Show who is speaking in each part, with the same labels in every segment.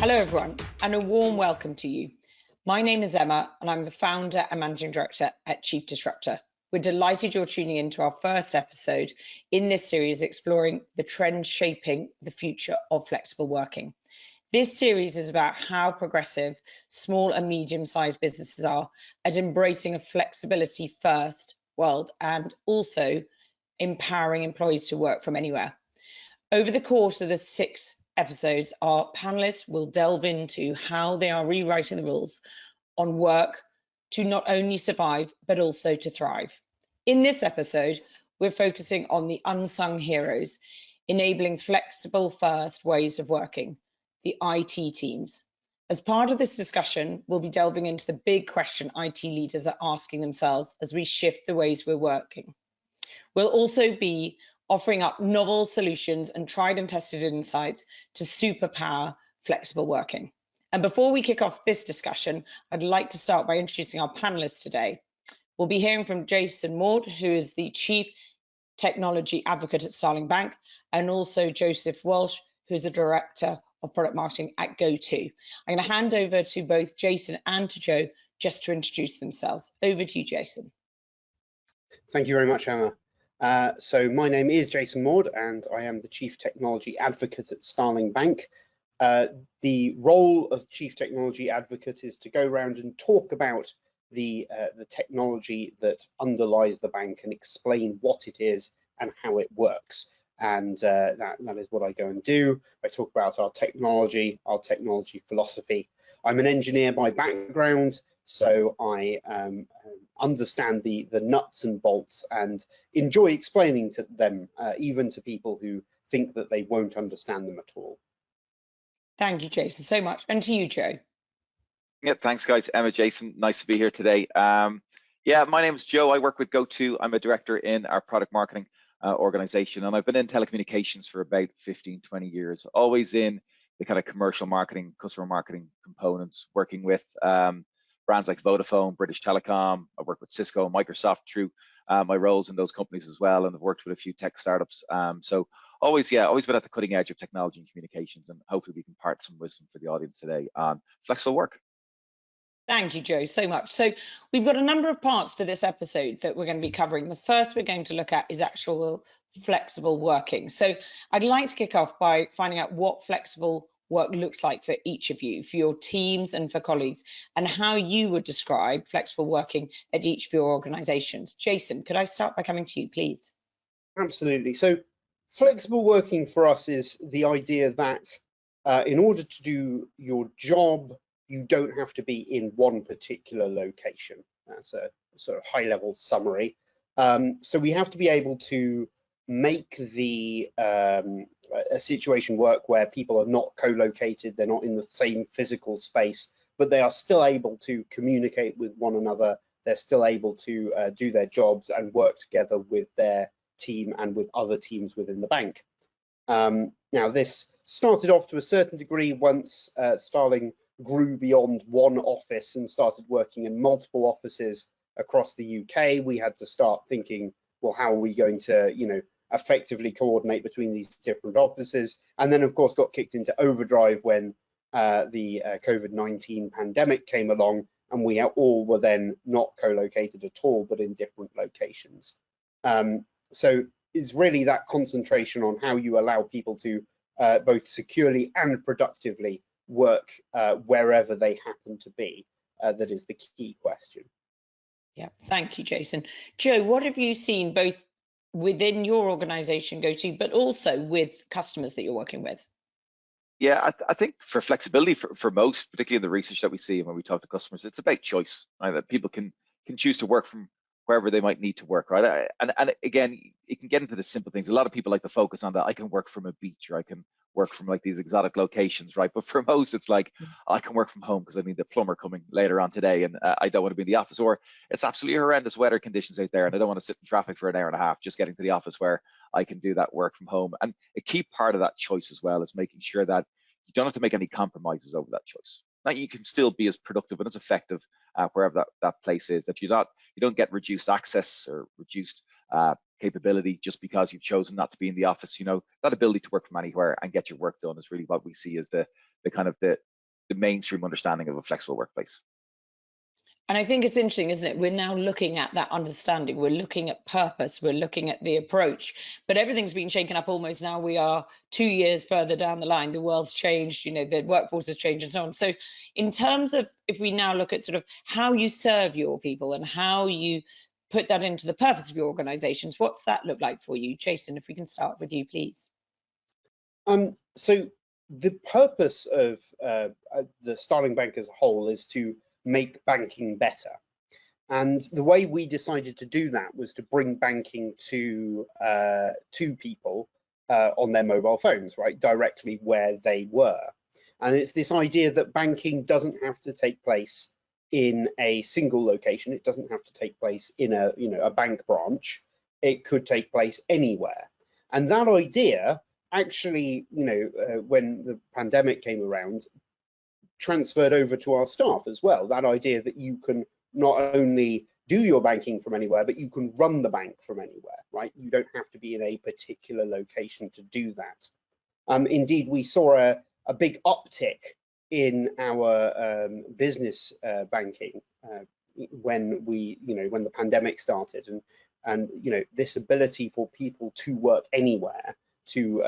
Speaker 1: Hello everyone, and a warm welcome to you. My name is Emma, and I'm the founder and managing director at Chief Disruptor. We're delighted you're tuning in to our first episode in this series exploring the trends shaping the future of flexible working. This series is about how progressive small and medium-sized businesses are at embracing a flexibility first world and also empowering employees to work from anywhere. Over the course of the 6 episodes, our panelists will delve into how they are rewriting the rules on work to not only survive, but also to thrive. In this episode, we're focusing on the unsung heroes, enabling flexible first ways of working, the IT teams. As part of this discussion, we'll be delving into the big question IT leaders are asking themselves as we shift the ways we're working. We'll also be offering up novel solutions and tried and tested insights to superpower flexible working. And before we kick off this discussion, I'd like to start by introducing our panelists today. We'll be hearing from Jason Maude, who is the Chief Technology Advocate at Starling Bank, and also Joseph Walsh, who's the Director of Product Marketing at GoTo. I'm going to hand over to both Jason and to Joe just to introduce themselves. Over to you, Jason.
Speaker 2: Thank you very much, Emma. So my name is Jason Maude, and I am the Chief Technology Advocate at Starling Bank. The role of Chief Technology Advocate is to go around and talk about the technology that underlies the bank and explain what it is and how it works. And that is what I go and do. I talk about our technology philosophy. I'm an engineer by background, so I understand the nuts and bolts and enjoy explaining to them, even to people who think that they won't understand them at all.
Speaker 1: Thank you, Jason, so much. And to you, Joe.
Speaker 3: Yeah, thanks, guys. Emma, Jason, nice to be here today. Yeah, my name is Joe. I work with GoTo. I'm a director in our product marketing organization, and I've been in telecommunications for about 15, 20 years, always in the kind of commercial marketing, customer marketing components, working with brands like Vodafone, British Telecom. I work with Cisco and Microsoft through my roles in those companies as well, and I've worked with a few tech startups. So always been at the cutting edge of technology and communications, and hopefully we can impart some wisdom for the audience today on flexible work.
Speaker 1: Thank you, Joe, so much. So we've got a number of parts to this episode that we're going to be covering. The first we're going to look at is actual flexible working. So I'd like to kick off by finding out what flexible work looks like for each of you, for your teams and for colleagues, and how you would describe flexible working at each of your organizations. Jason, could I start by coming to you, please?
Speaker 2: Absolutely. So flexible working for us is the idea that in order to do your job, you don't have to be in one particular location. That's a sort of high-level summary. So we have to be able to make a situation work where people are not co-located, they're not in the same physical space, but they are still able to communicate with one another. They're still able to do their jobs and work together with their team and with other teams within the bank. Now, this started off to a certain degree once Starling grew beyond one office and started working in multiple offices across the UK. We had to start thinking, well, how are we going to, effectively coordinate between these different offices? And then, of course, got kicked into overdrive when the COVID-19 pandemic came along, and we all were then not co-located at all, but in different locations. So it's really that concentration on how you allow people to both securely and productively work wherever they happen to be that is the key question.
Speaker 1: Yeah, thank you, Jason. Joe, what have you seen both within your organization, GoTo, but also with customers that you're working with?
Speaker 3: Yeah, I think for flexibility for most, particularly in the research that we see and when we talk to customers, it's about choice, right? That people can choose to work from wherever they might need to work, right? And again, it can get into the simple things. A lot of people like to focus on that. I can work from a beach, or I can work from like these exotic locations, right? But for most, it's like, I can work from home because I need the plumber coming later on today, and I don't want to be in the office, or it's absolutely horrendous weather conditions out there and I don't want to sit in traffic for an hour and a half just getting to the office, where I can do that work from home. And a key part of that choice as well is making sure that you don't have to make any compromises over that choice. Now, you can still be as productive and as effective wherever that place is, that you don't get reduced access or reduced capability just because you've chosen not to be in the office. That ability to work from anywhere and get your work done is really what we see as the kind of the the mainstream understanding of a flexible workplace.
Speaker 1: And I think it's interesting, isn't it? We're now looking at that understanding. We're looking at purpose. We're looking at the approach. But everything's been shaken up almost now. We are 2 years further down the line. The world's changed, the workforce has changed and so on. So in terms of, if we now look at sort of how you serve your people and how you put that into the purpose of your organizations, what's that look like for you? Jason, if we can start with you, please.
Speaker 2: So the purpose of the Starling Bank as a whole is to make banking better. And the way we decided to do that was to bring banking to people on their mobile phones, right, directly where they were. And it's this idea that banking doesn't have to take place in a single location. It doesn't have to take place in a bank branch. It could take place anywhere. And that idea actually, when the pandemic came around, transferred over to our staff as well. That idea that you can not only do your banking from anywhere, but you can run the bank from anywhere, right? You don't have to be in a particular location to do that. Indeed, we saw a big uptick in our business banking when the pandemic started, and this ability for people to work anywhere, to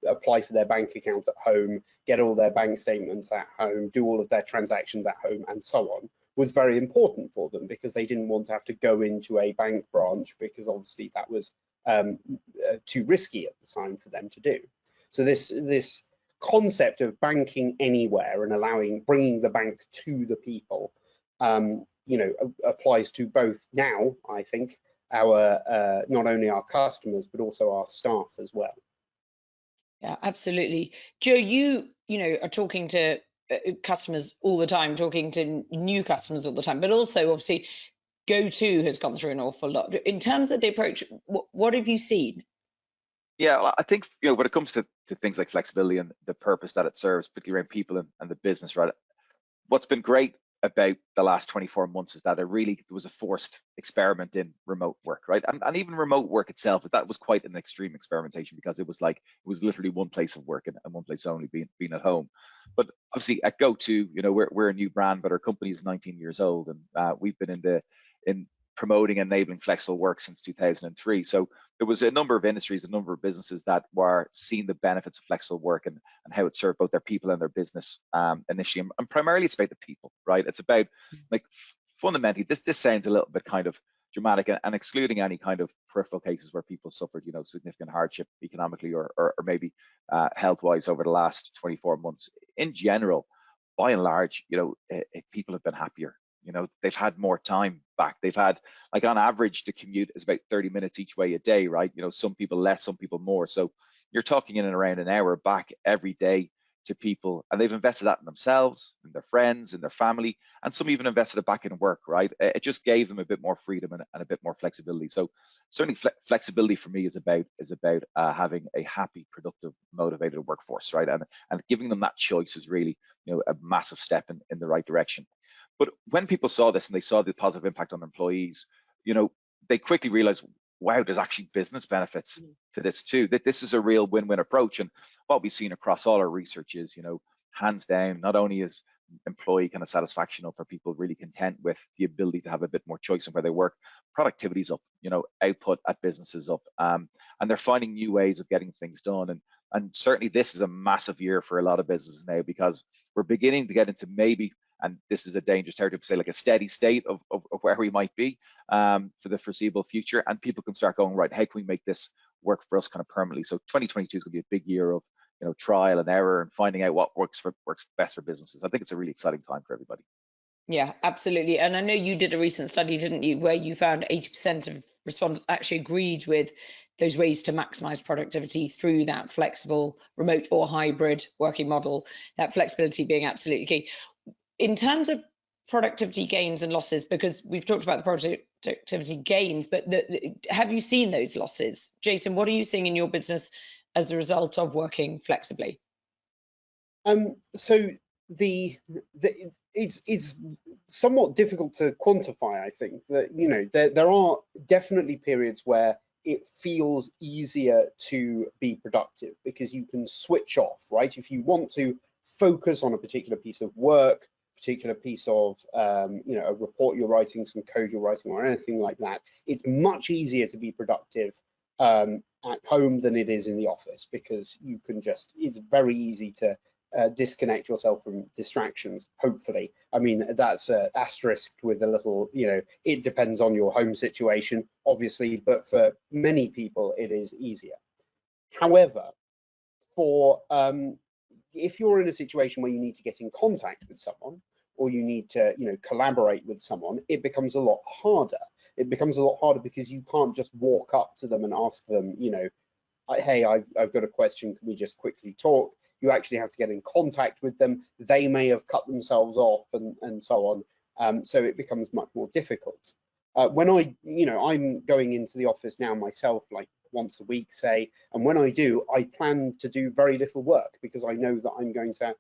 Speaker 2: apply for their bank account at home, get all their bank statements at home, do all of their transactions at home, and so on, was very important for them, because they didn't want to have to go into a bank branch, because obviously that was too risky at the time for them to do. So this concept of banking anywhere and bringing the bank to the people, applies to both now, I think, our not only our customers but also our staff as well.
Speaker 1: Yeah, absolutely. Joe, you are talking to customers all the time, talking to new customers all the time, but also obviously GoTo has gone through an awful lot. In terms of the approach, what have you seen?
Speaker 3: Yeah, well, I think when it comes to things like flexibility and the purpose that it serves, particularly around people and the business, right? What's been great about the last 24 months is that there was a forced experiment in remote work, right? And even remote work itself, that was quite an extreme experimentation, because it was literally one place of work and one place only, being at home. But obviously at GoTo, we're a new brand, but our company is 19 years old, and we've been in promoting and enabling flexible work since 2003. So there was a number of industries, a number of businesses that were seeing the benefits of flexible work and how it served both their people and their business initially. And primarily it's about the people, right? It's about, fundamentally, this sounds a little bit kind of dramatic, and excluding any kind of peripheral cases where people suffered, significant hardship economically or maybe health-wise over the last 24 months. In general, by and large, people have been happier. They've had more time back. They've had, on average, the commute is about 30 minutes each way a day, right? Some people less, some people more. So you're talking in and around an hour back every day to people, and they've invested that in themselves, in their friends, in their family, and some even invested it back in work, right? It just gave them a bit more freedom and a bit more flexibility. So certainly flexibility for me is about having a happy, productive, motivated workforce, right? And giving them that choice is really, a massive step in the right direction. But when people saw this and they saw the positive impact on employees, they quickly realized, wow, there's actually business benefits to this too. That this is a real win-win approach. And what we've seen across all our research is, hands down, not only is employee kind of satisfaction up, are people really content with the ability to have a bit more choice in where they work, productivity's up, output at businesses up, and they're finding new ways of getting things done. And certainly this is a massive year for a lot of businesses now, because we're beginning to get into maybe, and this is a dangerous territory to say, like a steady state of where we might be for the foreseeable future, and people can start going, right, how can we make this work for us kind of permanently? So 2022 is going to be a big year of trial and error and finding out what works best for businesses. I think it's a really exciting time for everybody.
Speaker 1: Yeah, absolutely. And I know you did a recent study, didn't you, where you found 80% of respondents actually agreed with those ways to maximize productivity through that flexible remote or hybrid working model, that flexibility being absolutely key. In terms of productivity gains and losses, because we've talked about the productivity gains, but have you seen those losses? Jason, what are you seeing in your business as a result of working flexibly?
Speaker 2: So it's somewhat difficult to quantify. I think that there are definitely periods where it feels easier to be productive because you can switch off, right? If you want to focus on a particular piece of work, particular piece of a report you're writing, some code you're writing, or anything like that, it's much easier to be productive at home than it is in the office, because you can just, it's very easy to disconnect yourself from distractions, hopefully. I mean, that's asterisked with a little, it depends on your home situation, obviously, but for many people it is easier. However, for if you're in a situation where you need to get in contact with someone, or you need to collaborate with someone, it becomes a lot harder. It becomes a lot harder because you can't just walk up to them and ask them, hey, I've got a question, can we just quickly talk? You actually have to get in contact with them. They may have cut themselves off and so on. So it becomes much more difficult. When I'm going into the office now myself, like once a week, say, and when I do, I plan to do very little work, because I know that I'm going to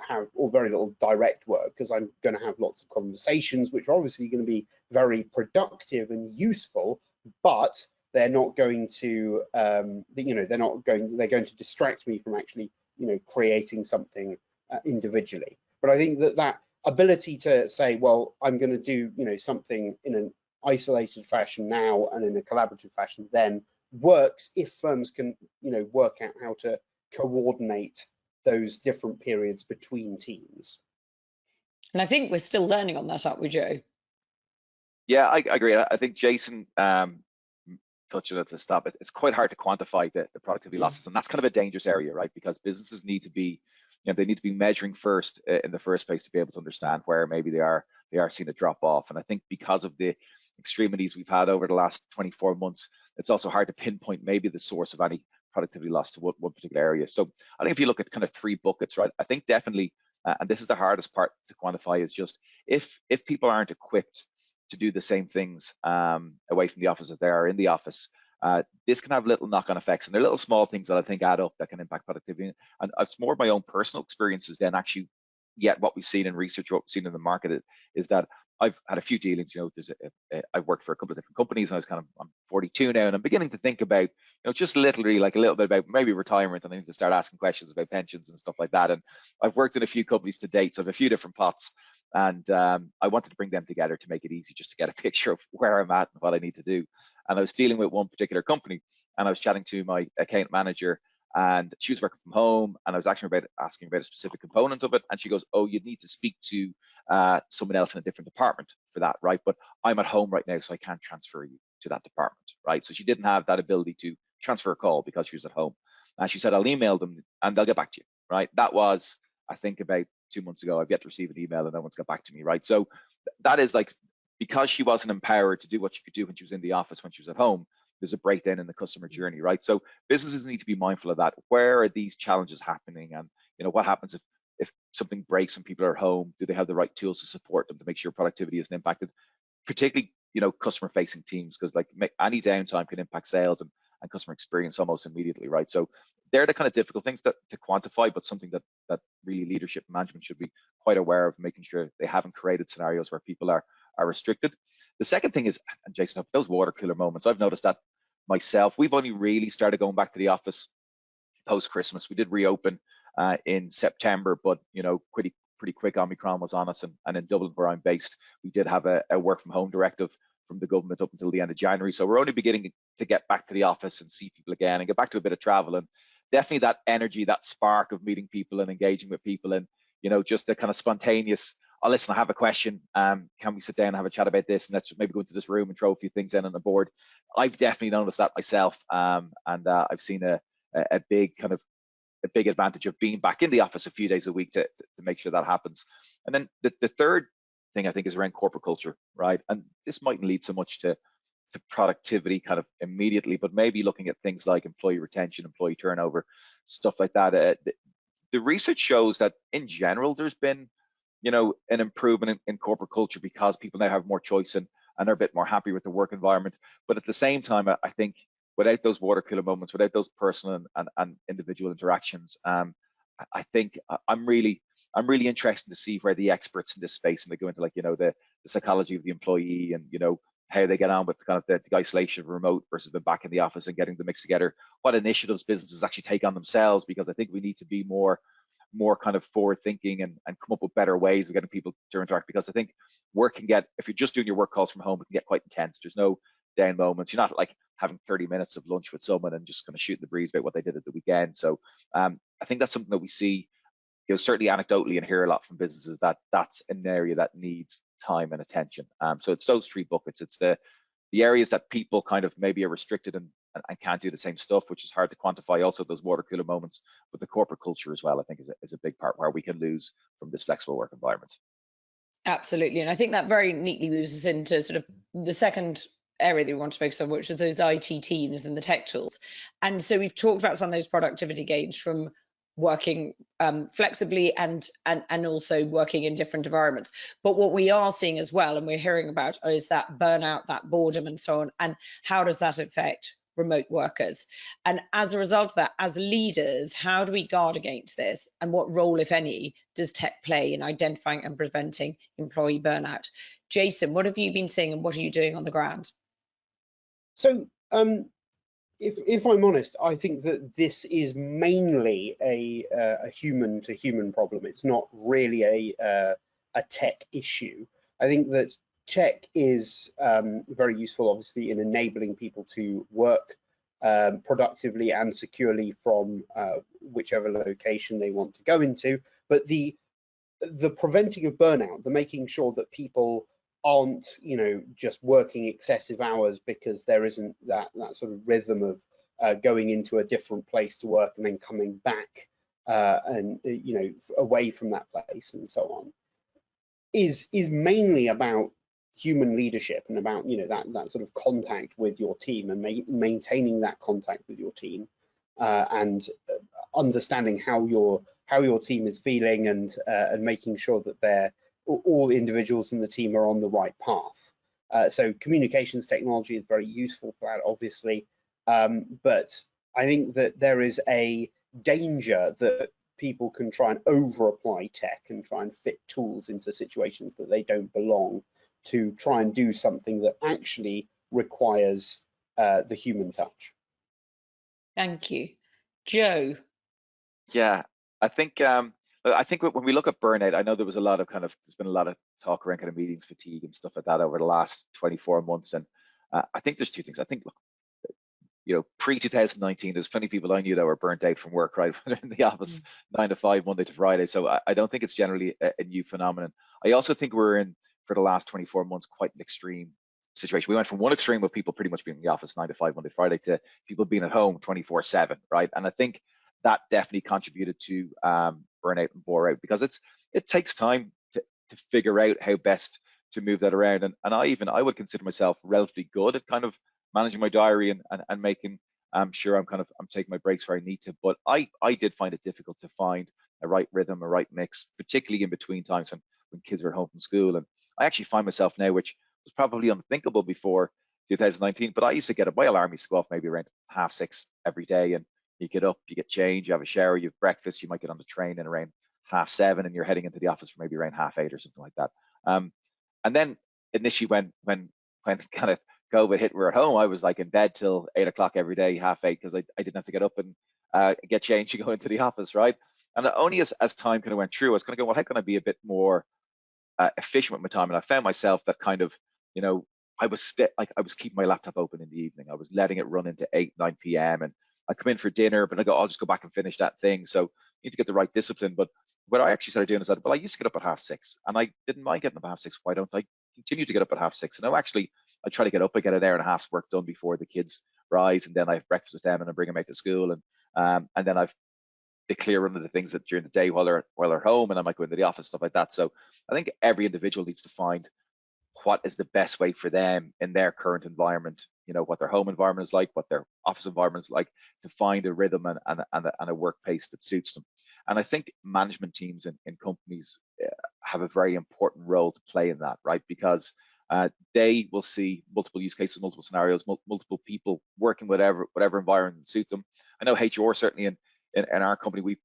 Speaker 2: have, or very little direct work, because I'm going to have lots of conversations, which are obviously going to be very productive and useful, but they're not going to, they're going to distract me from actually, creating something individually. But I think that ability to say, well, I'm going to do, something in an isolated fashion now and in a collaborative fashion then, works if firms can, work out how to coordinate those different periods between teams.
Speaker 1: And I think we're still learning on that, aren't we, Joe?
Speaker 3: Yeah, I agree. I think Jason touched on it to stop it. It's quite hard to quantify the productivity losses, and that's kind of a dangerous area, right? Because businesses need to be, they need to be measuring first in the first place to be able to understand where maybe they are seeing a drop off. And I think because of the extremities we've had over the last 24 months, it's also hard to pinpoint maybe the source of any productivity loss to one particular area. So I think if you look at kind of 3 buckets, right? I think definitely, and this is the hardest part to quantify, is just if people aren't equipped to do the same things away from the office as they are in the office, this can have little knock-on effects, and they're little small things that I think add up that can impact productivity. And it's more of my own personal experiences than actually yet what we've seen in research, what we've seen in the market is that I've had a few dealings. I've worked for a couple of different companies, and I'm 42 now, and I'm beginning to think about, just literally like a little bit about maybe retirement, and I need to start asking questions about pensions and stuff like that. And I've worked in a few companies to date, so I have a few different pots, and I wanted to bring them together to make it easy just to get a picture of where I'm at and what I need to do. And I was dealing with one particular company, and I was chatting to my account manager, and she was working from home, and I was asking about a specific component of it, and she goes, oh, you'd need to speak to someone else in a different department for that, right? But I'm at home right now, so I can't transfer you to that department, right? So she didn't have that ability to transfer a call because she was at home. And she said, I'll email them and they'll get back to you, right? That was, I think, about 2 months ago. I've yet to receive an email and no one's got back to me, right? So that is like, because she wasn't empowered to do what she could do when she was in the office, when she was at home, there's a breakdown in the customer journey, right? So businesses need to be mindful of that. Where are these challenges happening? And what happens if something breaks and people are at home? Do they have the right tools to support them to make sure productivity isn't impacted? Particularly, customer facing teams, because like any downtime can impact sales and customer experience almost immediately, right? So they're the kind of difficult things to quantify, but something that really leadership and management should be quite aware of, making sure they haven't created scenarios where people are restricted. The second thing is, and Jason, those water cooler moments, I've noticed that myself. We've only really started going back to the office post Christmas. We did reopen in September, but pretty quick Omicron was on us, and in Dublin, where I'm based, we did have a work from home directive from the government up until the end of January. So we're only beginning to get back to the office and see people again and get back to a bit of travel, and definitely that energy, that spark of meeting people and engaging with people, and just the kind of spontaneous, oh, listen, I have a question, can we sit down and have a chat about this, and let's just maybe go into this room and throw a few things in on the board. I've definitely noticed that myself, and I've seen a big advantage of being back in the office a few days a week to make sure that happens. And then the third thing I think is around corporate culture, right? And this mightn't lead so much to productivity kind of immediately, but maybe looking at things like employee retention, employee turnover, stuff like that. The research shows that in general, there's been, an improvement in corporate culture because people now have more choice and are a bit more happy with the work environment. But at the same time, I think without those water cooler moments, without those personal and individual interactions, I think I'm really interested to see where the experts in this space, and they go into like, the psychology of the employee, and how they get on with kind of the isolation of remote versus being back in the office and getting the mix together, what initiatives businesses actually take on themselves, because I think we need to be more more kind of forward thinking and come up with better ways of getting people to interact. Because I think work can get, if you're just doing your work calls from home, it can get quite intense. There's no down moments. You're not like having 30 minutes of lunch with someone and just kind of shooting the breeze about what they did at the weekend. So I think that's something that we see, certainly anecdotally, and hear a lot from businesses, that that's an area that needs time and attention. So it's those three buckets. It's the areas that people kind of maybe are restricted and can't do the same stuff, which is hard to quantify. Also those water cooler moments, but the corporate culture as well, I think is a big part where we can lose from this flexible work environment.
Speaker 1: Absolutely. And I think that very neatly moves us into sort of the second area that we want to focus on, which is those IT teams and the tech tools. And so we've talked about some of those productivity gains from working flexibly and also working in different environments. But what we are seeing as well, and we're hearing about, is that burnout, that boredom and so on. And how does that affect remote workers? And as a result of that, as leaders, how do we guard against this? And what role, if any, does tech play in identifying and preventing employee burnout? Jason, what have you been seeing and what are you doing on the ground?
Speaker 2: So if I'm honest, I think that this is mainly a human to human problem. It's not really a tech issue. I think that tech is very useful, obviously, in enabling people to work productively and securely from whichever location they want to go into. But the preventing of burnout, the making sure that people aren't, just working excessive hours because there isn't that sort of rhythm of going into a different place to work and then coming back and away from that place and so on, is mainly about human leadership and about that sort of contact with your team and maintaining that contact with your team and understanding how your team is feeling and making sure that all individuals in the team are on the right path. So communications technology is very useful for that, obviously, but I think that there is a danger that people can try and over apply tech and try and fit tools into situations that they don't belong, to try and do something that actually requires the human touch.
Speaker 1: Thank you. Joe.
Speaker 3: Yeah, I think when we look at burnout, I know there was a lot of there's been a lot of talk around kind of meetings fatigue and stuff like that over the last 24 months. And I think there's two things. I think, look, pre-2019, there's plenty of people I knew that were burnt out from work, right? In the office 9 to 5, Monday to Friday. So I don't think it's generally a new phenomenon. I also think we're in, for the last 24 months, quite an extreme situation. We went from one extreme of people pretty much being in the office 9 to 5, Monday to Friday, to people being at home 24/7, right? And I think that definitely contributed to burnout and boreout, because it takes time to figure out how best to move that around. And I would consider myself relatively good at kind of managing my diary and making sure I'm taking my breaks where I need to. But I did find it difficult to find a right rhythm, a right mix, particularly in between times when kids were home from school. And I actually find myself now, which was probably unthinkable before 2019, but I used to get up, my alarm used to go off maybe around 6:30 every day, and you get up, you get changed, you have a shower, you have breakfast, you might get on the train at around 7:30, and you're heading into the office for maybe around 8:30 or something like that. And then initially when kind of COVID hit, we were at home, I was like in bed till 8 o'clock every day, 8:30, because I didn't have to get up and get changed to go into the office, right? And only as time kind of went through, I was kind of going, well, how can I be a bit more efficient with my time? And I found myself that kind of, I was keeping my laptop open in the evening. I was letting it run into 8, 9 p.m. and I come in for dinner, but I go, I'll just go back and finish that thing. So you need to get the right discipline. But what I actually started doing is that, well, I used to get up at 6:30, and I didn't mind getting up at 6:30. Why don't I continue to get up at 6:30? And now actually, I try to get up, I get an hour and a half's work done before the kids rise, and then I have breakfast with them and I bring them out to school, and then I've the clear run of the things that during the day while they're home, and I might go into the office, stuff like that. So I think every individual needs to find what is the best way for them in their current environment, what their home environment is like, what their office environment is like, to find a rhythm and a work pace that suits them. And I think management teams in companies have a very important role to play in that, right? Because they will see multiple use cases, multiple scenarios, multiple people working whatever environment suit them. I know HR, certainly in our company, we've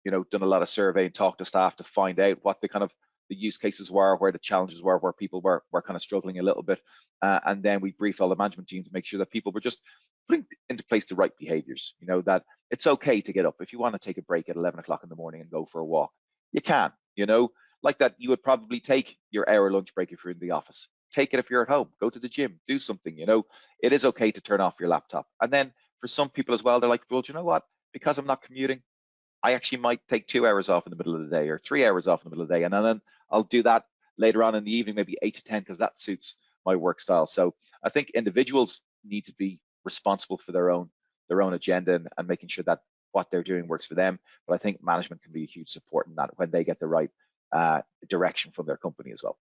Speaker 3: done a lot of survey and talked to staff to find out what the use cases were, where the challenges were, where people were kind of struggling a little bit, and then we briefed all the management team to make sure that people were just putting into place the right behaviors, that it's okay to get up. If you want to take a break at 11 o'clock in the morning and go for a walk, you can, like that. You would probably take your hour lunch break if you're in the office. Take it if you're at home, go to the gym, do something, it is okay to turn off your laptop. And then for some people as well, they're like, well, you know what, because I'm not commuting, I actually might take 2 hours off in the middle of the day or 3 hours off in the middle of the day. And then I'll do that later on in the evening, maybe 8 to 10, because that suits my work style. So I think individuals need to be responsible for their own agenda and making sure that what they're doing works for them. But I think management can be a huge support in that when they get the right direction from their company as well.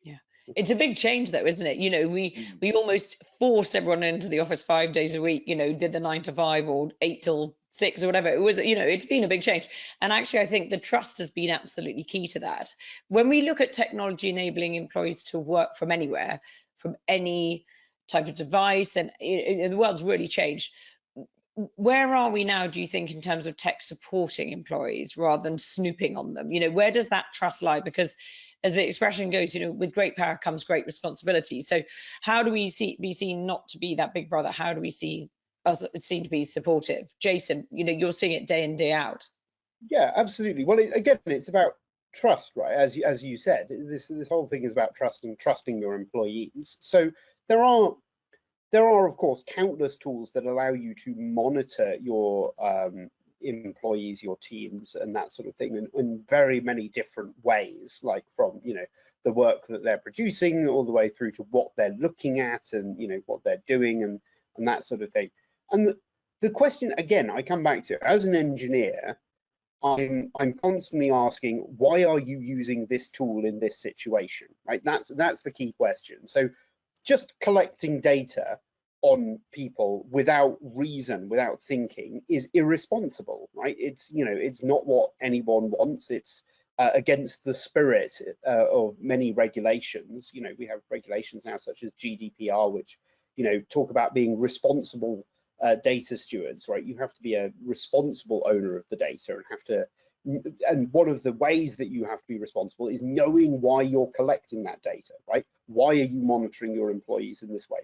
Speaker 1: Yeah, it's a big change though, isn't it? We almost forced everyone into the office 5 days a week, did the 9 to 5 or 8 till 6 or whatever. It was, it's been a big change. And actually, I think the trust has been absolutely key to that. When we look at technology enabling employees to work from anywhere, from any type of device, and the world's really changed. Where are we now, do you think, in terms of tech supporting employees rather than snooping on them? Where does that trust lie? Because as the expression goes, with great power comes great responsibility. So how do we be seen not to be that big brother? How do we see us seen to be supportive? Jason, you're seeing it day in, day out.
Speaker 2: Yeah, absolutely. Well, again, it's about trust, right? As you said, this whole thing is about trust and trusting your employees. So there are of course countless tools that allow you to monitor your employees, your teams, and that sort of thing in very many different ways, like from the work that they're producing all the way through to what they're looking at and what they're doing and that sort of thing. And the question again, I come back to, as an engineer, I'm constantly asking, why are you using this tool in this situation, right? That's the key question. So just collecting data on people without reason, without thinking, is irresponsible, right? It's it's not what anyone wants. It's against the spirit of many regulations. We have regulations now such as GDPR, which talk about being responsible data stewards, right? You have to be a responsible owner of the data and one of the ways that you have to be responsible is knowing why you're collecting that data, right? Why are you monitoring your employees in this way?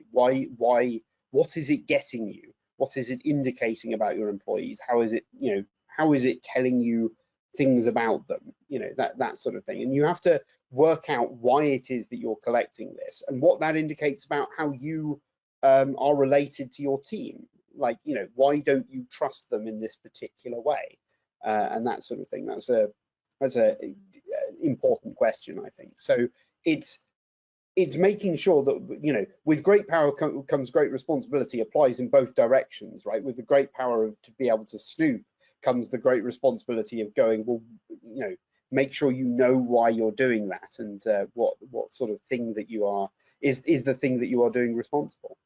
Speaker 2: What is it getting you? What is it indicating about your employees? How is it telling you things about them? That sort of thing. And you have to work out why it is that you're collecting this and what that indicates about how you are related to your team. Like, why don't you trust them in this particular way? And that sort of thing. That's a important question, I think. So it's making sure that with great power comes great responsibility applies in both directions, right? With the great power to be able to snoop comes the great responsibility of going, well, make sure you know why you're doing that and what sort of thing that you are is the thing that you are doing responsible.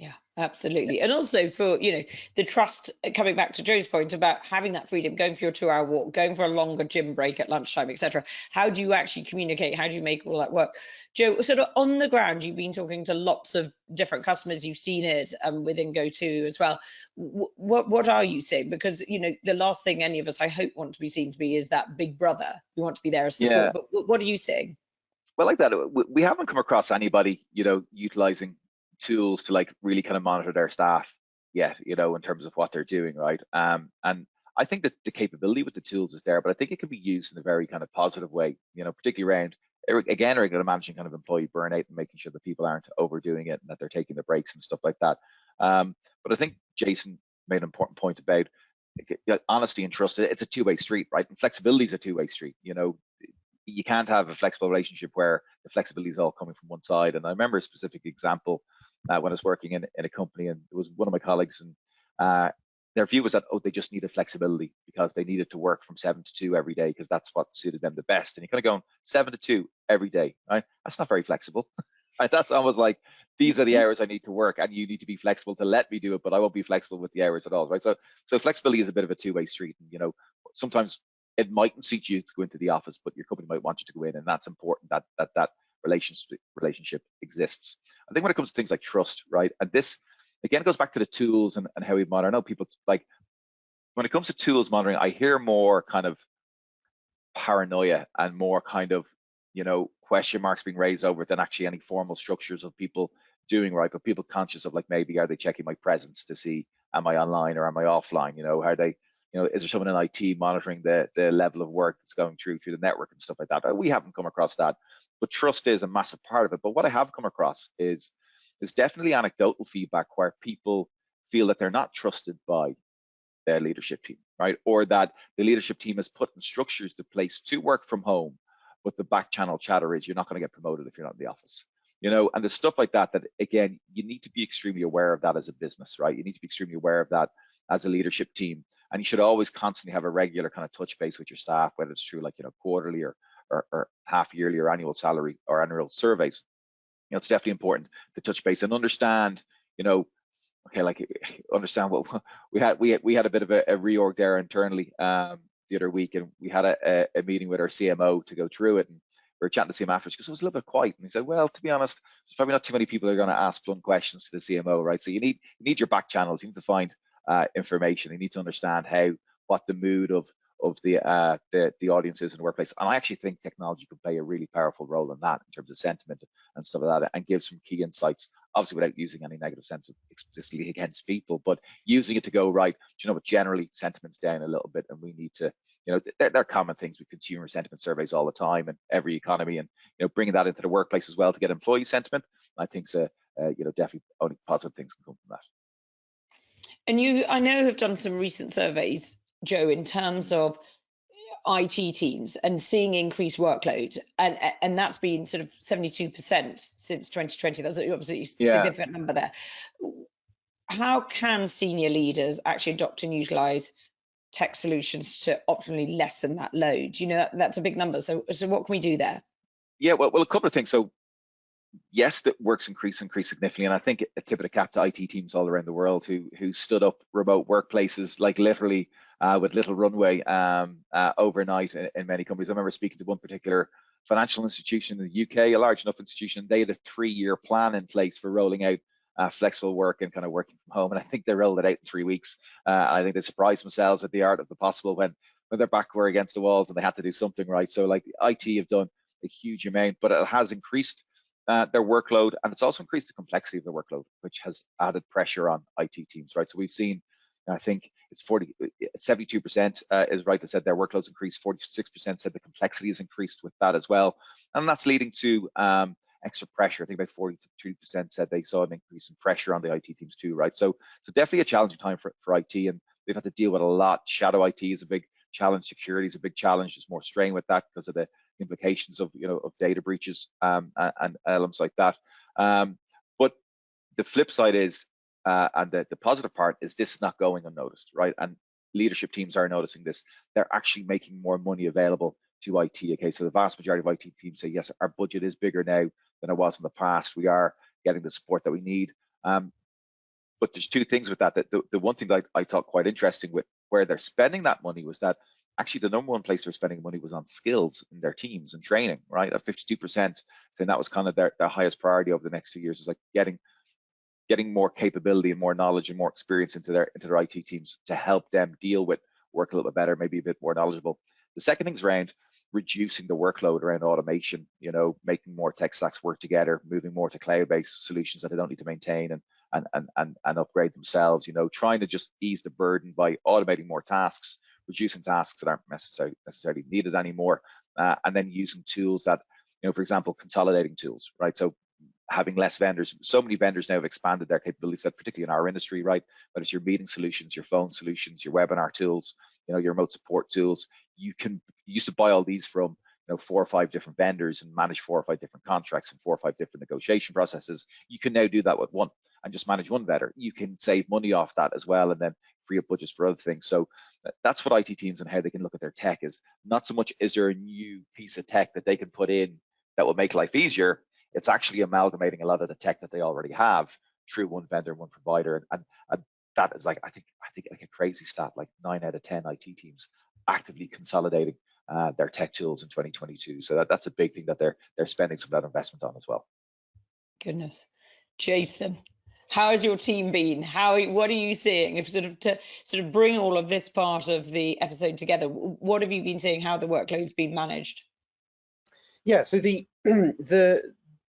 Speaker 1: Yeah, absolutely. And also for, the trust, coming back to Joe's point about having that freedom, going for your 2-hour walk, going for a longer gym break at lunchtime, etc. How do you actually communicate? How do you make all that work? Joe, sort of on the ground, you've been talking to lots of different customers. You've seen it within GoTo as well. What are you seeing? Because, the last thing any of us, I hope, want to be seen to be is that big brother. We want to be there as support.
Speaker 3: Yeah.
Speaker 1: But what are you seeing?
Speaker 3: Well, like that, we haven't come across anybody, utilizing tools to like really kind of monitor their staff yet, in terms of what they're doing, right? And I think that the capability with the tools is there, but I think it can be used in a very kind of positive way, particularly around, again, managing kind of employee burnout and making sure that people aren't overdoing it and that they're taking the breaks and stuff like that. But I think Jason made an important point about honesty and trust. It's a two-way street, right? And flexibility is a two-way street. You can't have a flexible relationship where the flexibility is all coming from one side. And I remember a specific example when I was working in a company, and it was one of my colleagues, and their view was that, they just needed flexibility because they needed to work from 7 to 2 every day because that's what suited them the best. And you're kind of going 7 to 2 every day, right? That's not very flexible. Right? That's almost like, these are the hours I need to work, and you need to be flexible to let me do it, but I won't be flexible with the hours at all, right? So flexibility is a bit of a two-way street. And, sometimes it mightn't suit you to go into the office, but your company might want you to go in, and that's important that relationship exists. I think when it comes to things like trust, right, and this again goes back to the tools and how we monitor. I know people like, when it comes to tools monitoring, I hear more kind of paranoia and more kind of question marks being raised over it than actually any formal structures of people doing, right? But people conscious of like, maybe are they checking my presence to see, am I online or am I offline? You know, are they, you know, is there someone in IT monitoring the level of work that's going through the network and stuff like that? We haven't come across that, but trust is a massive part of it. But what I have come across is definitely anecdotal feedback where people feel that they're not trusted by their leadership team, right? Or that the leadership team has put in structures to place to work from home, but the back channel chatter is you're not going to get promoted if you're not in the office. You know, and there's stuff like that, that again, you need to be extremely aware of that as a business, right? You need to be extremely aware of that as a leadership team. And you should always constantly have a regular kind of touch base with your staff, whether it's through like, you know, quarterly or half yearly or annual salary or annual surveys. You know, it's definitely important to touch base and understand, you know, okay, like understand what we had a bit of a reorg there internally the other week, and we had a meeting with our CMO to go through it, and we were chatting to him afterwards because it was a little bit quiet, and he said, well, to be honest, there's probably not too many people that are going to ask blunt questions to the CMO, right? So you need your back channels. You need to find information. You need to understand what the mood of the audience is in the workplace. And I actually think technology could play a really powerful role in that in terms of sentiment and stuff like that, and give some key insights, obviously without using any negative sentiment explicitly against people, but using it to go, right, do you know what, generally sentiment's down a little bit, and we need to, you know, they're common things with consumer sentiment surveys all the time and every economy, and, you know, bringing that into the workplace as well to get employee sentiment, I think so, you know, definitely only positive things can come from that.
Speaker 1: And you, I know, have done some recent surveys, Joe, in terms of IT teams and seeing increased workload, and that's been sort of 72% since 2020. That's obviously a significant number there. How can senior leaders actually adopt and utilize tech solutions to optimally lessen that load? You know, that's a big number. So what can we do there?
Speaker 3: Yeah, well, a couple of things. So yes, that work's increased significantly, and I think a tip of the cap to IT teams all around the world who stood up remote workplaces, like literally with little runway overnight in many companies. I remember speaking to one particular financial institution in the UK, a large enough institution. They had a 3-year plan in place for rolling out flexible work and kind of working from home, and I think they rolled it out in 3 weeks. I think they surprised themselves with the art of the possible when their back were against the walls and they had to do something right. So like IT have done a huge amount, but it has increased their workload, and it's also increased the complexity of the workload, which has added pressure on IT teams, right? So we've seen, I think it's 72% is right that said their workloads increased, 46% said the complexity has increased with that as well, and that's leading to extra pressure. I think about 43% said they saw an increase in pressure on the IT teams too, right? So definitely a challenging time for IT, and they've had to deal with a lot. Shadow IT is a big challenge, security is a big challenge. There's more strain with that because of the implications of, you know, of data breaches and elements like that. But the flip side is, and the positive part is, this is not going unnoticed, right? And leadership teams are noticing this. They're actually making more money available to IT. Okay, so the vast majority of IT teams say, yes, our budget is bigger now than it was in the past. We are getting the support that we need. But there's two things with that. The one thing that I thought quite interesting with where they're spending that money was that actually the number one place they're spending money was on skills in their teams and training, right? At 52%, saying that was kind of their highest priority over the next 2 years, is like getting more capability and more knowledge and more experience into their IT teams to help them deal with work a little bit better, maybe a bit more knowledgeable. The second thing's around reducing the workload around automation, you know, making more tech stacks work together, moving more to cloud-based solutions that they don't need to maintain and upgrade themselves, you know, trying to just ease the burden by automating more tasks, reducing tasks that aren't necessarily needed anymore, and then using tools that, you know, for example, consolidating tools, right? So having less vendors. So many vendors now have expanded their capability set, particularly in our industry, right? Whether it's your meeting solutions, your phone solutions, your webinar tools, you know, your remote support tools. You used to buy all these from, you know, 4 or 5 different vendors and manage 4 or 5 different contracts and 4 or 5 different negotiation processes. You can now do that with one and just manage one vendor. You can save money off that as well, and then free up budgets for other things. So that's what IT teams and how they can look at their tech is not so much, is there a new piece of tech that they can put in that will make life easier? It's actually amalgamating a lot of the tech that they already have through one vendor, one provider, and that is like I think like a crazy stat, like 9 out of 10 IT teams actively consolidating their tech tools in 2022. So that's a big thing that they're spending some of that investment on as well.
Speaker 1: Goodness, Jason, how has your team been? What are you seeing? If to bring all of this part of the episode together, what have you been seeing? How the workload's been managed?
Speaker 2: Yeah, so the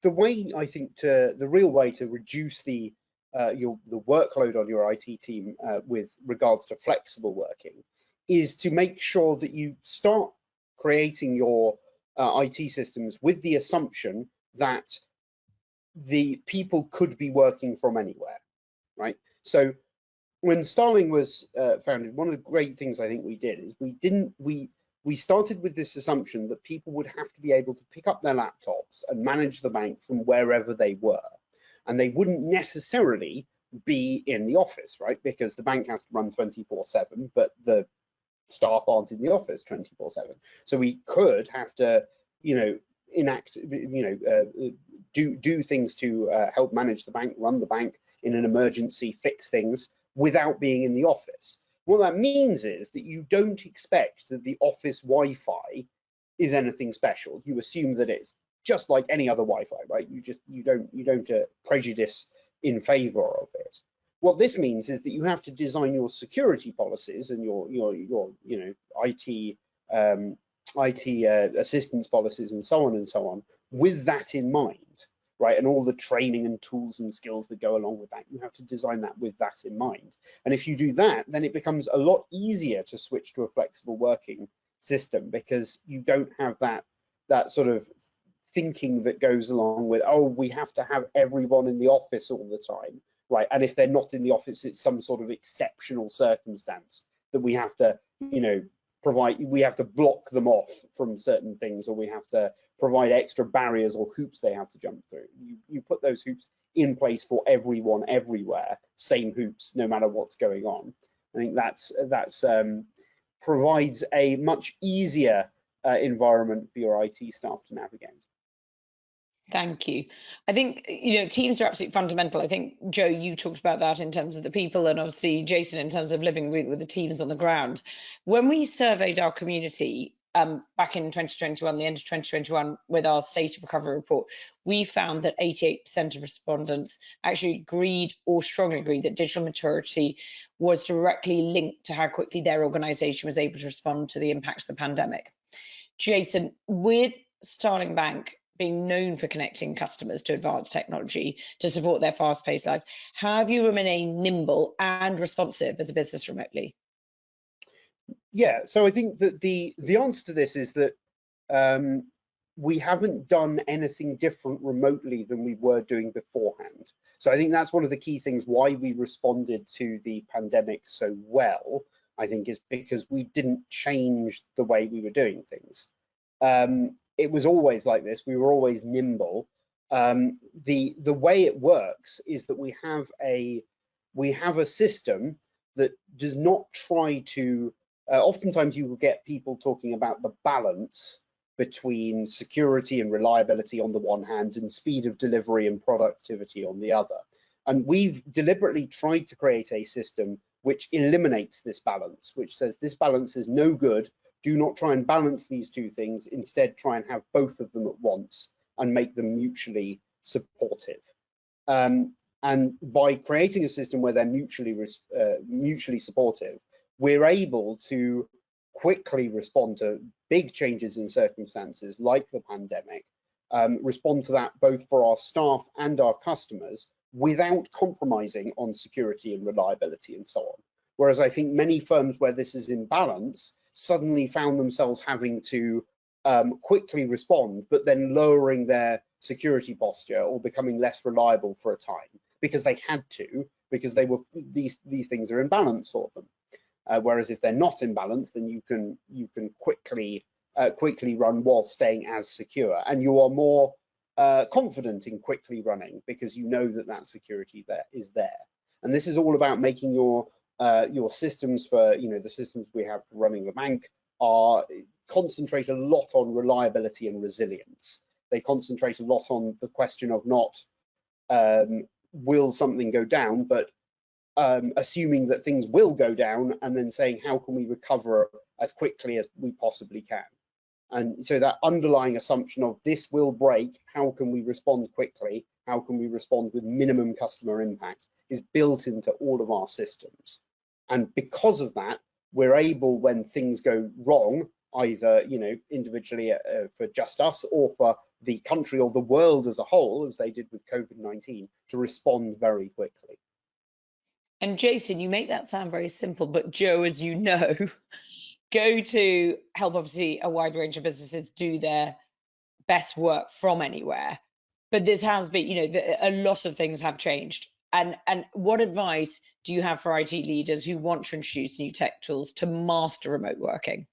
Speaker 2: the way I think the real way to reduce the workload on your IT team with regards to flexible working is to make sure that you start creating your IT systems with the assumption that the people could be working from anywhere, right? So when Starling was founded, one of the great things I think we did is we started with this assumption that people would have to be able to pick up their laptops and manage the bank from wherever they were, and they wouldn't necessarily be in the office, right? Because the bank has to run 24/7, but the staff aren't in the office 24/7. So we could have to, do things to help manage the bank, run the bank in an emergency, fix things without being in the office. What that means is that you don't expect that the office Wi-Fi is anything special. You assume that it's just like any other Wi-Fi, right? You don't prejudice in favor of it. What this means is that you have to design your security policies and your IT assistance policies and so on with that in mind, right? And all the training and tools and skills that go along with that, you have to design that with that in mind. And if you do that, then it becomes a lot easier to switch to a flexible working system, because you don't have that sort of thinking that goes along with, oh, we have to have everyone in the office all the time, right? And if they're not in the office, it's some sort of exceptional circumstance that we have to, we have to block them off from certain things, or we have to provide extra barriers or hoops they have to jump through. You put those hoops in place for everyone everywhere, same hoops no matter what's going on. I think that's provides a much easier environment for your IT staff to navigate.
Speaker 1: Thank you. I think, teams are absolutely fundamental. I think, Joe, you talked about that in terms of the people, and obviously Jason in terms of living with the teams on the ground. When we surveyed our community back in 2021, the end of 2021, with our State of Recovery report, we found that 88% of respondents actually agreed or strongly agreed that digital maturity was directly linked to how quickly their organisation was able to respond to the impacts of the pandemic. Jason, with Starling Bank being known for connecting customers to advanced technology to support their fast-paced life, how have you remained nimble and responsive as a business remotely?
Speaker 2: Yeah, so I think that the answer to this is that we haven't done anything different remotely than we were doing beforehand. So I think that's one of the key things why we responded to the pandemic so well, I think, is because we didn't change the way we were doing things. It was always like this. We were always nimble. The way it works is that we have a system that does not try to. Oftentimes, you will get people talking about the balance between security and reliability on the one hand, and speed of delivery and productivity on the other. And we've deliberately tried to create a system which eliminates this balance, which says this balance is no good. Do not try and balance these two things. Instead, try and have both of them at once and make them mutually supportive. And by creating a system where they're mutually supportive, we're able to quickly respond to big changes in circumstances like the pandemic, respond to that both for our staff and our customers without compromising on security and reliability and so on. Whereas I think many firms where this is in balance suddenly found themselves having to quickly respond, but then lowering their security posture or becoming less reliable for a time because they had to, because these things are in balance for them. Whereas if they're not in balance, then you can quickly run while staying as secure, and you are more confident in quickly running because you know that security is there. And this is all about making your systems for the systems we have for running the bank concentrate a lot on reliability and resilience. They concentrate a lot on the question of not will something go down, but assuming that things will go down and then saying how can we recover as quickly as we possibly can. And so that underlying assumption of this will break, how can we respond quickly, how can we respond with minimum customer impact, is built into all of our systems. And because of that, we're able, when things go wrong, either, you know, individually for just us or for the country or the world as a whole, as they did with COVID-19, to respond very quickly.
Speaker 1: And Jason, you make that sound very simple, but Joe, as you know, GoTo help obviously a wide range of businesses do their best work from anywhere. But this has been, you know, a lot of things have changed. And what advice do you have for IT leaders who want to introduce new tech tools to master remote working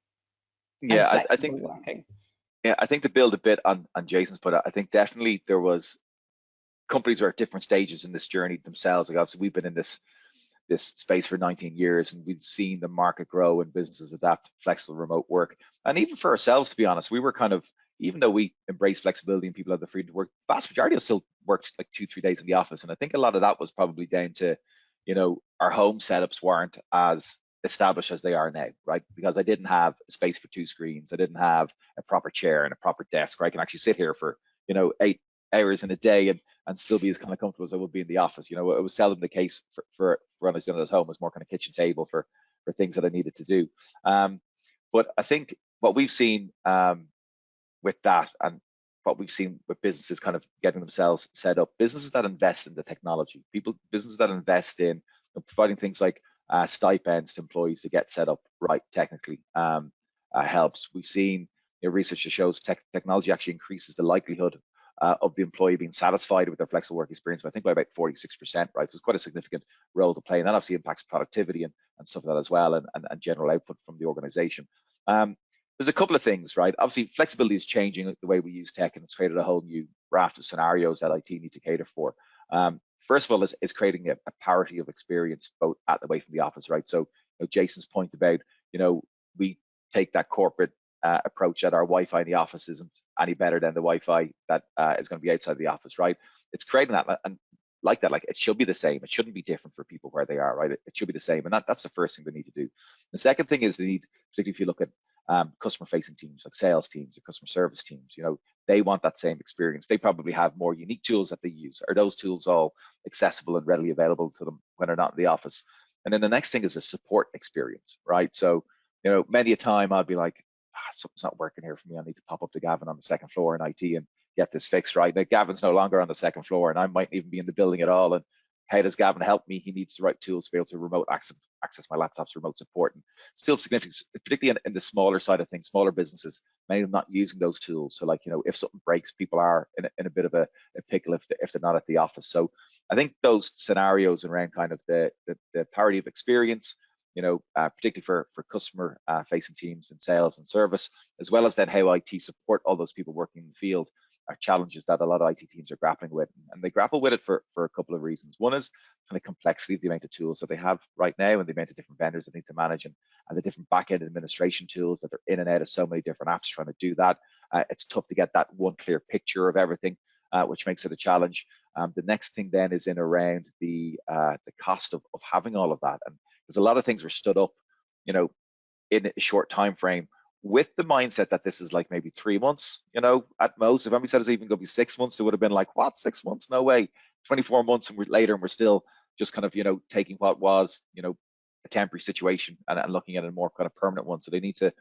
Speaker 1: and
Speaker 3: Yeah,
Speaker 1: flexible working?
Speaker 3: Yeah, I think to build a bit on Jason's, but I think definitely there was companies are at different stages in this journey themselves. Like obviously we've been in this space for 19 years and we've seen the market grow and businesses adapt to flexible remote work. And even for ourselves, to be honest, we were kind of, even though we embrace flexibility and people have the freedom to work, the vast majority of us still worked like 2-3 days in the office. And I think a lot of that was probably down to, you know, our home setups weren't as established as they are now, right? Because I didn't have space for 2 screens. I didn't have a proper chair and a proper desk where I can actually sit here for, you know, 8 hours in a day and still be as kind of comfortable as I would be in the office. You know, it was seldom the case for when I was doing it at home. It was more kind of kitchen table for things that I needed to do. But I think what we've seen with that and what we've seen with businesses kind of getting themselves set up, businesses that invest in the technology, businesses that invest in providing things like stipends to employees to get set up right technically helps. We've seen research that shows technology actually increases the likelihood of the employee being satisfied with their flexible work experience, I think by about 46%, right? So it's quite a significant role to play, and that obviously impacts productivity and stuff like that as well, and general output from the organization. There's a couple of things, right? Obviously, flexibility is changing the way we use tech, and it's created a whole new raft of scenarios that IT need to cater for. First of all, is creating a parity of experience both at and away from the office, right? So, Jason's point about, we take that corporate approach that our Wi-Fi in the office isn't any better than the Wi-Fi that is going to be outside the office, right? It's creating that, and like it should be the same. It shouldn't be different for people where they are, right? It should be the same, and that's the first thing they need to do. The second thing is they need, particularly if you look at customer-facing teams like sales teams or customer service teams, they want that same experience. They probably have more unique tools that they use. Are those tools all accessible and readily available to them when they're not in the office? And then the next thing is a support experience, right? So, many a time I'll be like, something's not working here for me. I need to pop up to Gavin on the second floor in IT and get this fixed, right? Now, Gavin's no longer on the second floor and I might even be in the building at all. And how does Gavin help me? He needs the right tools to be able to remote access my laptop's remote support. And still significant, particularly in the smaller side of things, smaller businesses, many of them not using those tools. So like, if something breaks, people are in a bit of a pickle if they're not at the office. So I think those scenarios around kind of the parity of experience, particularly for customer facing teams in sales and service, as well as then how IT support all those people working in the field, are challenges that a lot of IT teams are grappling with. And they grapple with it for a couple of reasons. One is kind of complexity of the amount of tools that they have right now and the amount of different vendors that need to manage and the different back-end administration tools that are in and out of so many different apps trying to do that. It's tough to get that one clear picture of everything, which makes it a challenge. The next thing then is in around the cost of having all of that. And there's a lot of things were stood up, in a short time frame, with the mindset that this is like maybe 3 months, at most. If anybody said it's even going to be 6 months, it would have been like, what, 6 months? No way. 24 months and we're later and we're still just kind of, taking what was, a temporary situation and looking at a more kind of permanent one. So they need to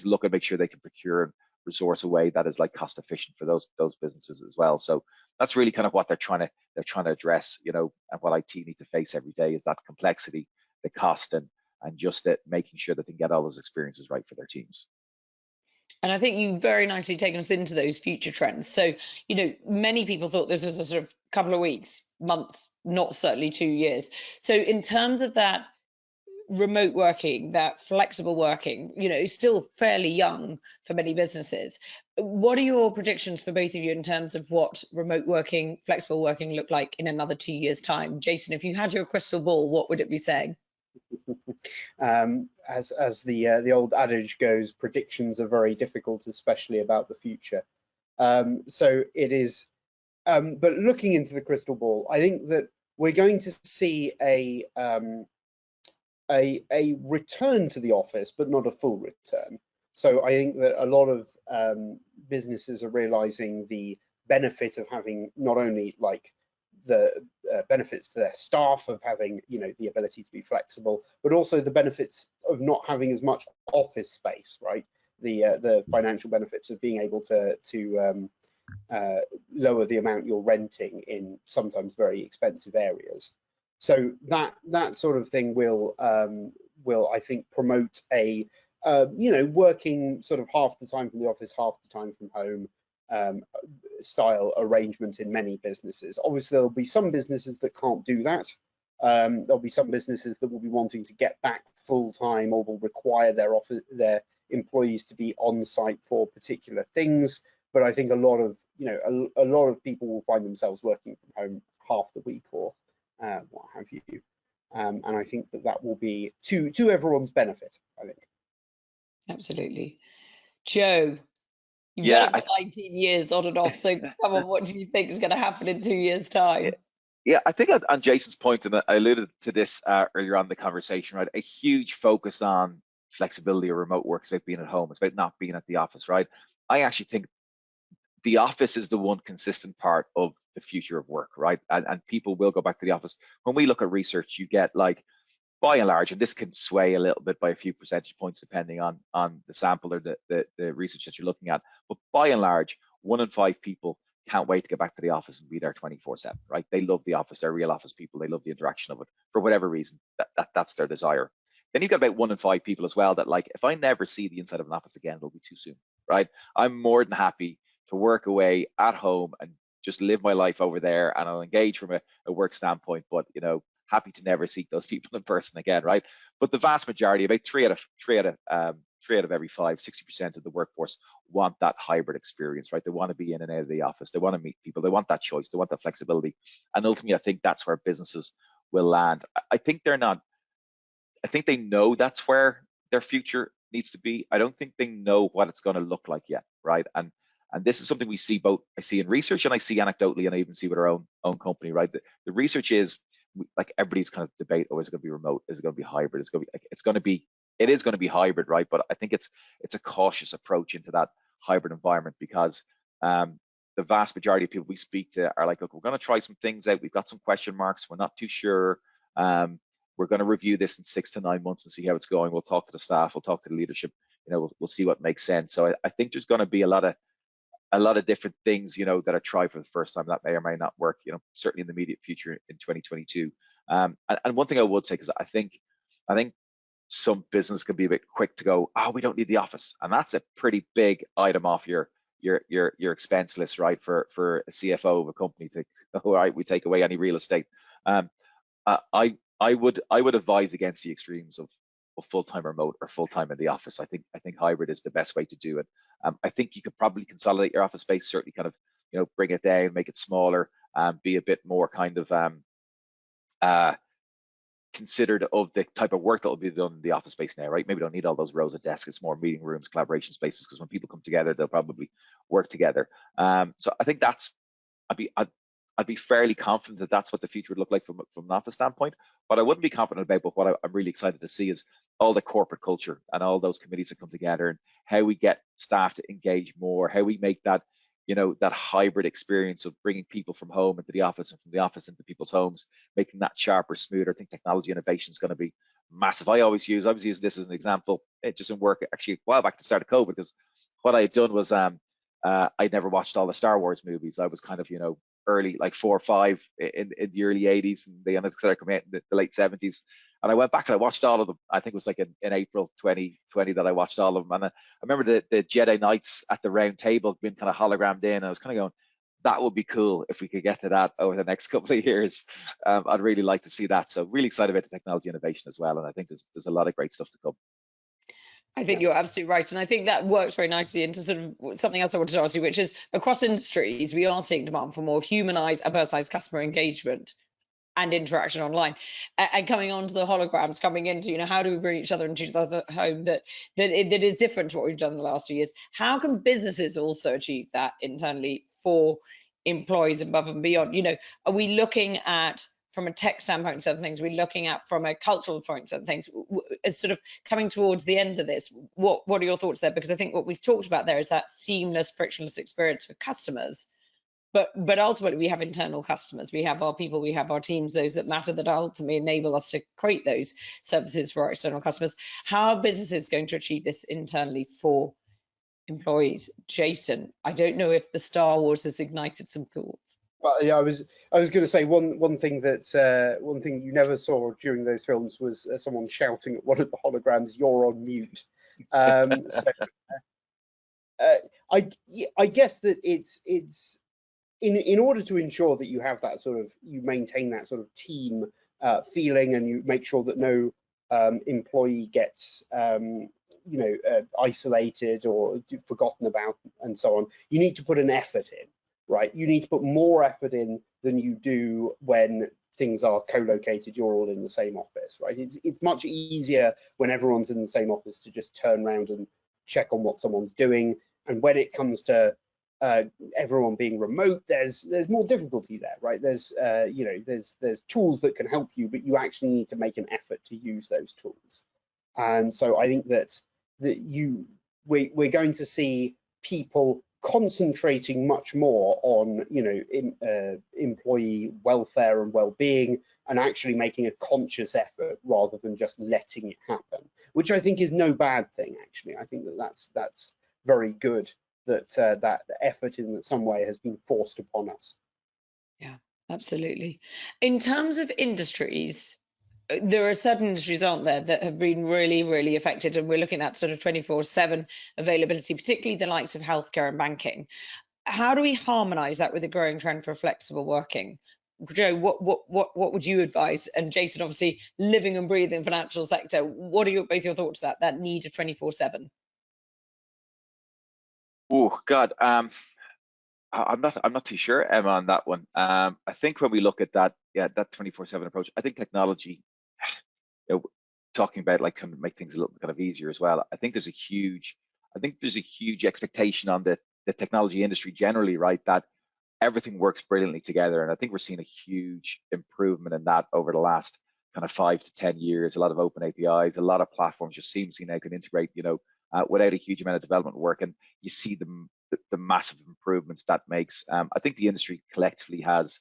Speaker 3: look and make sure they can procure and resource a way that is like cost efficient for those businesses as well. So that's really kind of what they're trying to address, and what IT need to face every day is that complexity, the cost, and just making sure that they can get all those experiences right for their teams.
Speaker 1: And I think you've very nicely taken us into those future trends. So, many people thought this was a sort of couple of weeks, months, not certainly 2 years. So in terms of that remote working, that flexible working, is still fairly young for many businesses. What are your predictions for both of you in terms of what remote working, flexible working look like in another 2 years' time? Jason, if you had your crystal ball, what would it be saying?
Speaker 2: As the old adage goes, predictions are very difficult, especially about the future. So it is. But looking into the crystal ball, I think that we're going to see a return to the office, but not a full return. So I think that a lot of businesses are realizing the benefit of having not only like the benefits to their staff of having, the ability to be flexible, but also the benefits of not having as much office space, right? the financial benefits of being able to lower the amount you're renting in sometimes very expensive areas. So that sort of thing will I think promote a working sort of half the time from the office, half the time from home style arrangement in many businesses. Obviously, there'll be some businesses that can't do that. There'll be some businesses that will be wanting to get back full time, or will require their employees to be on site for particular things. But I think a lot of a lot of people will find themselves working from home half the week or what have you. And I think that will be to everyone's benefit, I think.
Speaker 1: Absolutely. Joe, you've
Speaker 3: Yeah,
Speaker 1: done it for 19 years on and off, so come on, what do you think is going to happen in 2 years' time?
Speaker 3: Yeah, I think on Jason's point, and I alluded to this earlier on in the conversation, right? A huge focus on flexibility or remote work. It's about being at home. It's about not being at the office, right? I actually think the office is the one consistent part of the future of work, right? And people will go back to the office. When we look at research, you get, like, by and large, and this can sway a little bit by a few percentage points depending on the sample or the research that you're looking at, but by and large, 1 in 5 people can't wait to get back to the office and be there 24/7, right? They love the office. They're real office people. They love the interaction of it for whatever reason. That's their desire. Then you've got about 1 in 5 people as well that, like, if I never see the inside of an office again, it'll be too soon, right? I'm more than happy to work away at home and just live my life over there, and I'll engage from a work standpoint, but happy to never see those people in person again, right? But the vast majority, about three out of every 5, 60% of the workforce want that hybrid experience, right? They want to be in and out of the office. They want to meet people. They want that choice. They want that flexibility. And ultimately, I think that's where businesses will land. I think they know that's where their future needs to be. I don't think they know what it's going to look like yet, right? And this is something I see in research, and I see anecdotally, and I even see with our own company, right? The research is, like, everybody's kind of debate, oh, is it going to be remote? Is it going to be hybrid? It is going to be hybrid, right? But I think it's a cautious approach into that hybrid environment, because the vast majority of people we speak to are like, look, we're going to try some things out. We've got some question marks. We're not too sure. We're going to review this in 6 to 9 months and see how it's going. We'll talk to the staff. We'll talk to the leadership. We'll see what makes sense. So I think there's going to be a lot of different things, that are tried for the first time that may or may not work, certainly in the immediate future in 2022. And one thing I would say, because I think some business can be a bit quick to go, oh, we don't need the office. And that's a pretty big item off your expense list, right? For a CFO of a company to, all right, we take away any real estate. I would advise against the extremes of full-time remote or full-time in the office. I think hybrid is the best way to do it. I think you could probably consolidate your office space, certainly kind of, bring it down, make it smaller, be a bit more kind of considered of the type of work that will be done in the office space now, right? Maybe don't need all those rows of desks. It's more meeting rooms, collaboration spaces, because when people come together, they'll probably work together. So I think I'd be fairly confident that that's what the future would look like from an office standpoint. What I wouldn't be confident about, but what I'm really excited to see, is all the corporate culture and all those committees that come together, and how we get staff to engage more, how we make that, that hybrid experience of bringing people from home into the office and from the office into people's homes, making that sharper, smoother. I think technology innovation is going to be massive. I was using this as an example, just in work, actually a while back at the start of COVID, because what I had done was I'd never watched all the Star Wars movies. I was kind of, early, like 4 or 5 in the early 80s, and they started coming out in the late 70s. And I went back and I watched all of them. I think it was like in April 2020 that I watched all of them. And I remember the Jedi Knights at the round table being kind of hologrammed in. I was kind of going, that would be cool if we could get to that over the next couple of years. I'd really like to see that. So really excited about the technology innovation as well. And I think there's a lot of great stuff to come.
Speaker 1: I think you're absolutely right. And I think that works very nicely into sort of something else I wanted to ask you, which is, across industries, we are seeing demand for more humanized and personalized customer engagement and interaction online. And coming on to the holograms, coming into, how do we bring each other into each other's home that is different to what we've done in the last 2 years? How can businesses also achieve that internally for employees above and beyond? Are we looking at, from a tech standpoint, certain things we're looking at from a cultural point, certain things, as sort of coming towards the end of this? What are your thoughts there? Because I think what we've talked about there is that seamless, frictionless experience for customers. But ultimately, we have internal customers. We have our people, we have our teams, those that matter, that ultimately enable us to create those services for our external customers. How are businesses going to achieve this internally for employees. Jason, I don't know if the Star Wars has ignited some thoughts.
Speaker 2: Well, yeah, I was going to say one thing you never saw during those films was someone shouting at one of the holograms, "You're on mute." So I guess that it's in order to ensure that you have that you maintain that sort of team feeling, and you make sure that no employee gets isolated or forgotten about and so on. You need to put an effort in. Right, you need to put more effort in than you do when things are co-located. You're all in the same office, right? It's much easier when everyone's in the same office to just turn around and check on what someone's doing. And when it comes to everyone being remote, there's more difficulty there, right? There's there's tools that can help you, but you actually need to make an effort to use those tools. And so I think that we're going to see people concentrating much more on employee welfare and well-being, and actually making a conscious effort rather than just letting it happen, which I think is no bad thing. Actually, I think that's very good that that effort in some way has been forced upon us.
Speaker 1: Yeah, absolutely. In terms of industries, there are certain industries, aren't there, that have been really, really affected, and we're looking at sort of 24/7 availability, particularly the likes of healthcare and banking. How do we harmonise that with the growing trend for flexible working? Joe, what would you advise? And Jason, obviously living and breathing financial sector, what are both your thoughts on that need of 24/7?
Speaker 3: Oh God, I'm not too sure, Emma, on that one. I think when we look at that, yeah, that 24/7 approach, I think technology, talking about like trying to make things a little kind of easier as well. I think there's a huge expectation on the technology industry generally, right? That everything works brilliantly together, and I think we're seeing a huge improvement in that over the last kind of 5 to 10 years. A lot of open APIs, a lot of platforms just seamlessly now can integrate, without a huge amount of development work, and you see the massive improvements that makes. I think the industry collectively has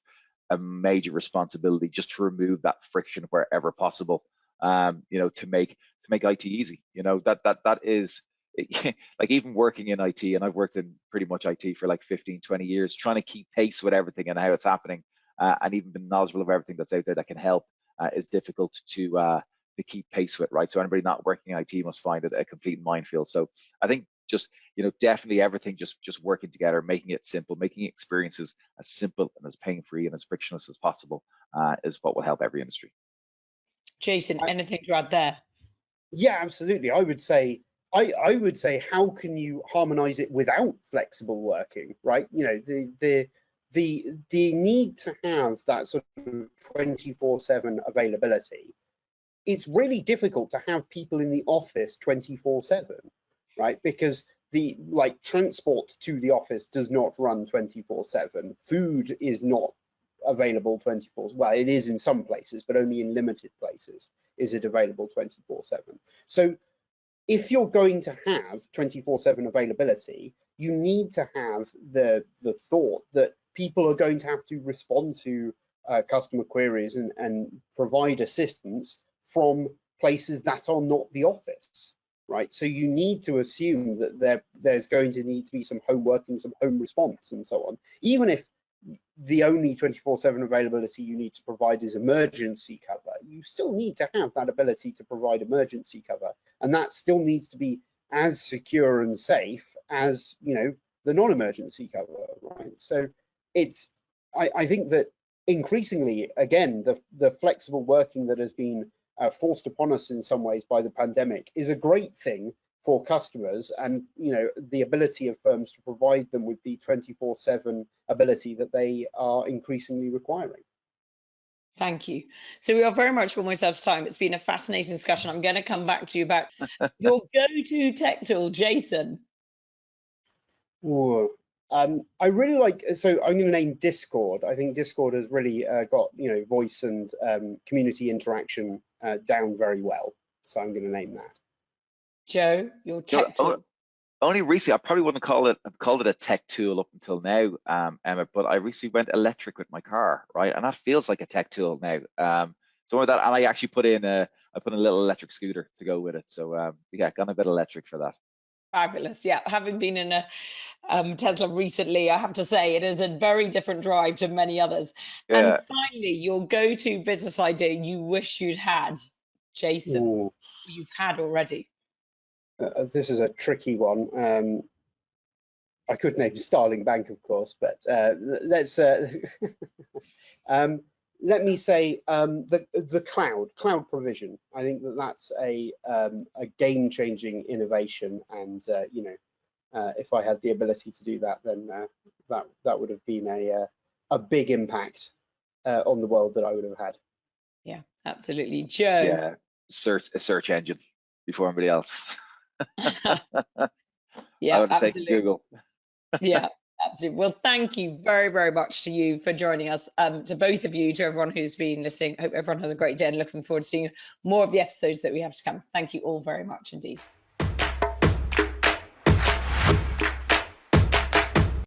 Speaker 3: a major responsibility just to remove that friction wherever possible. To make IT easy. That is like, even working in IT, and I've worked in pretty much IT for like 15, 20 years, trying to keep pace with everything and how it's happening, and even being knowledgeable of everything that's out there that can help, is difficult to keep pace with, right? So anybody not working in IT must find it a complete minefield. So I think just, definitely everything just working together, making it simple, making experiences as simple and as pain-free and as frictionless as possible, is what will help every industry.
Speaker 1: Jason, anything to add there?
Speaker 2: Yeah, absolutely. I would say how can you harmonize it without flexible working, right? The need to have that sort of 24/7 availability. It's really difficult to have people in the office 24/7, right? Because the transport to the office does not run 24/7. Food is not available 24. Well, it is in some places, but only in limited places is it available 24/7. So if you're going to have 24/7 availability, you need to have the thought that people are going to have to respond to customer queries and provide assistance from places that are not the office, right? So you need to assume that there's going to need to be some home working, some home response, and so on. Even if the only 24/7 availability you need to provide is emergency cover, you still need to have that ability to provide emergency cover, and that still needs to be as secure and safe as the non-emergency cover, right? So I think that increasingly, again, the flexible working that has been forced upon us in some ways by the pandemic is a great thing for customers, and the ability of firms to provide them with the 24/7 ability that they are increasingly requiring.
Speaker 1: Thank you. So we are very much almost out of time. It's been a fascinating discussion. I'm going to come back to you about your go-to tech tool, Jason.
Speaker 2: Ooh. I really like, so I'm going to name Discord. I think Discord has really got voice and community interaction down very well. So I'm going to name that.
Speaker 1: Joe, your tech tool.
Speaker 3: Only recently, I probably wouldn't call it a tech tool up until now, Emma, but I recently went electric with my car, right? And that feels like a tech tool now. So with that, and I actually put in a little electric scooter to go with it. So yeah, gone a bit electric for that.
Speaker 1: Fabulous. Yeah, having been in a Tesla recently, I have to say it is a very different drive to many others. And
Speaker 3: Yeah.
Speaker 1: finally, your go-to business idea you wish you'd had, Jason,
Speaker 2: Ooh,
Speaker 1: you've had already.
Speaker 2: this is a tricky one. I could name Starling Bank, of course, but let's let me say the cloud provision. I think that's a game-changing innovation, and if I had the ability to do that, then that would have been a big impact on the world that I would have had.
Speaker 1: Yeah, absolutely. Joe.
Speaker 3: Yeah, a search engine before anybody else. I
Speaker 1: Yeah,
Speaker 3: would have taken
Speaker 1: absolutely.
Speaker 3: Google.
Speaker 1: Yeah, absolutely. Well, thank you very, very much to you for joining us, to both of you, to everyone who's been listening. Hope everyone has a great day and looking forward to seeing more of the episodes that we have to come. Thank you all very much indeed.